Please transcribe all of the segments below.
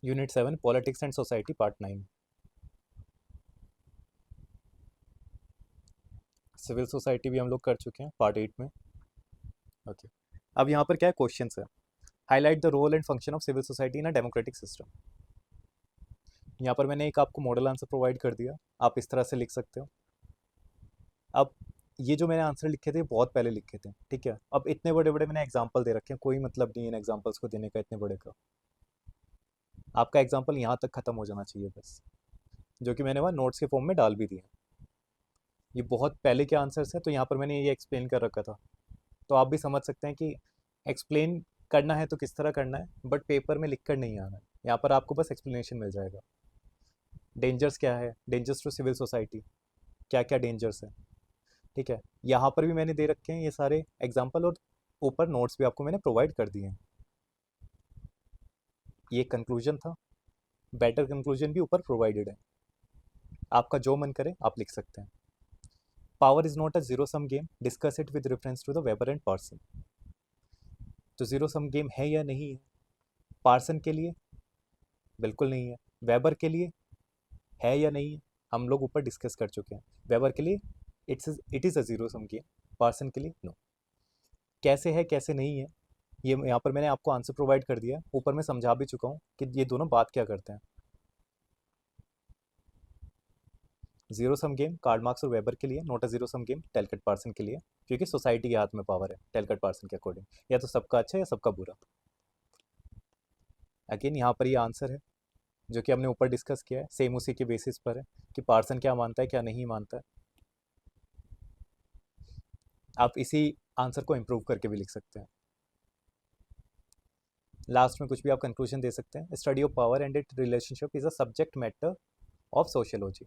Unit 7 politics and society part 9। Civil society भी हम लोग कर चुके हैं पार्ट 8 में। ओके, अब यहाँ पर क्या है, क्वेश्चन है। Highlight the role and function of civil society in a democratic system. यहाँ पर मैंने एक आपको मॉडल आंसर प्रोवाइड कर दिया, आप इस तरह से लिख सकते हो। अब ये जो मैंने आंसर लिखे थे बहुत पहले लिखे थे, ठीक है। अब इतने बड़े बड़े मैंने एग्जाम्पल दे रखे हैं, कोई मतलब नहीं है इन एग्जाम्पल्स को देने का इतने बड़े का। आपका एग्जाम्पल यहाँ तक खत्म हो जाना चाहिए बस, जो कि मैंने वहाँ नोट्स के फॉर्म में डाल भी दिए। ये बहुत पहले के आंसर्स हैं, तो यहाँ पर मैंने ये एक्सप्लेन कर रखा था, तो आप भी समझ सकते हैं कि एक्सप्लेन करना है तो किस तरह करना है, बट पेपर में लिख कर नहीं आना है। यहाँ पर आपको बस एक्सप्लेनेशन मिल जाएगा। डेंजर्स क्या है, डेंजर्स टू सिविल सोसाइटी, क्या क्या डेंजर्स है, ठीक है। यहाँ पर भी मैंने दे रखे हैं ये सारे एग्जाम्पल, और ऊपर नोट्स भी आपको मैंने प्रोवाइड कर दिए हैं। ये कंक्लूजन था, बेटर कंक्लूजन भी ऊपर प्रोवाइडेड है, आपका जो मन करे आप लिख सकते हैं। Power is not a zero sum game, discuss it with reference to the Weber and Parson. तो जीरो सम गेम है या नहीं है? पार्सन के लिए बिल्कुल नहीं है, वेबर के लिए है या नहीं है, हम लोग ऊपर डिस्कस कर चुके हैं। वेबर के लिए it is a zero sum game, Parson के लिए नो। कैसे है कैसे नहीं है, ये यहाँ पर मैंने आपको आंसर प्रोवाइड कर दिया, ऊपर मैं समझा भी चुका हूँ कि ये दोनों बात क्या करते हैं। Zero sum game Karl Marx और वेबर के लिए, not a zero sum game Talcott Parson के लिए, क्योंकि सोसाइटी के हाथ में पावर है टेलकट पार्सन के अकॉर्डिंग, या तो सबका अच्छा या सबका बुरा। अगेन यहाँ पर ये आंसर है जो कि हमने ऊपर डिस्कस किया है, सेम उसी के बेसिस पर है कि पार्सन क्या मानता है क्या नहीं मानता है। आप इसी आंसर को इम्प्रूव करके भी लिख सकते हैं। लास्ट में कुछ भी आप कंक्लूजन दे सकते हैं। Study of power and it relationship is a subject matter of sociology,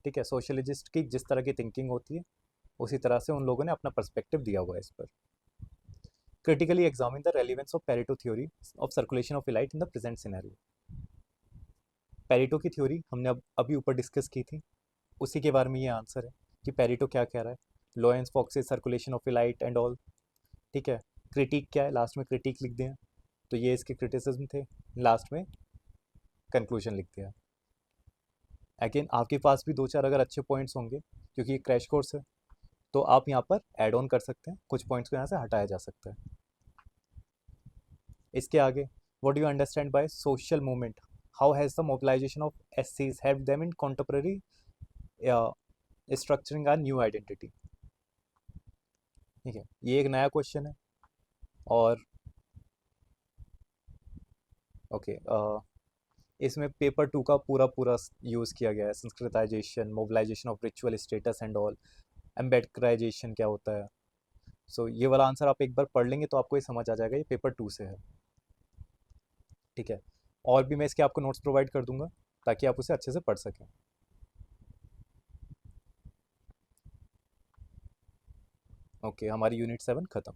ठीक है। सोशलिस्ट की जिस तरह की थिंकिंग होती है उसी तरह से उन लोगों ने अपना पर्सपेक्टिव दिया हुआ है इस पर। Critically examine the relevance of Pareto theory of circulation of light in the present scenario. Pareto की थ्योरी हमने अभी ऊपर डिस्कस की थी, उसी के बारे में ये आंसर है कि पेरेटो क्या कह रहा है, Lorentz foxes circulation of light and all, ठीक है। क्रिटिक क्या है, लास्ट में क्रिटिक लिख दिया, तो ये इसके क्रिटिसिज्म थे, लास्ट में कंक्लूजन लिख दिया। अगेन आपके पास भी दो चार अगर अच्छे पॉइंट्स होंगे, क्योंकि ये क्रैश कोर्स है, तो आप यहाँ पर ऐड ऑन कर सकते हैं, कुछ पॉइंट्स को यहाँ से हटाया जा सकता है। इसके आगे, what do you understand by social movement, how has the mobilization of एससीज help them in contemporary structuring or new identity, ठीक है। ये एक नया क्वेश्चन है, और ओके इसमें पेपर 2 का पूरा पूरा यूज़ किया गया है, Sanskritization, mobilization of ritual status and all, Ambedkarization क्या होता है। सो ये वाला आंसर आप एक बार पढ़ लेंगे तो आपको ये समझ आ जाएगा, ये पेपर 2 से है, ठीक है। और भी मैं इसके आपको नोट्स प्रोवाइड कर दूंगा ताकि आप उसे अच्छे से पढ़ सकें। ओके, हमारी यूनिट 7 खत्म।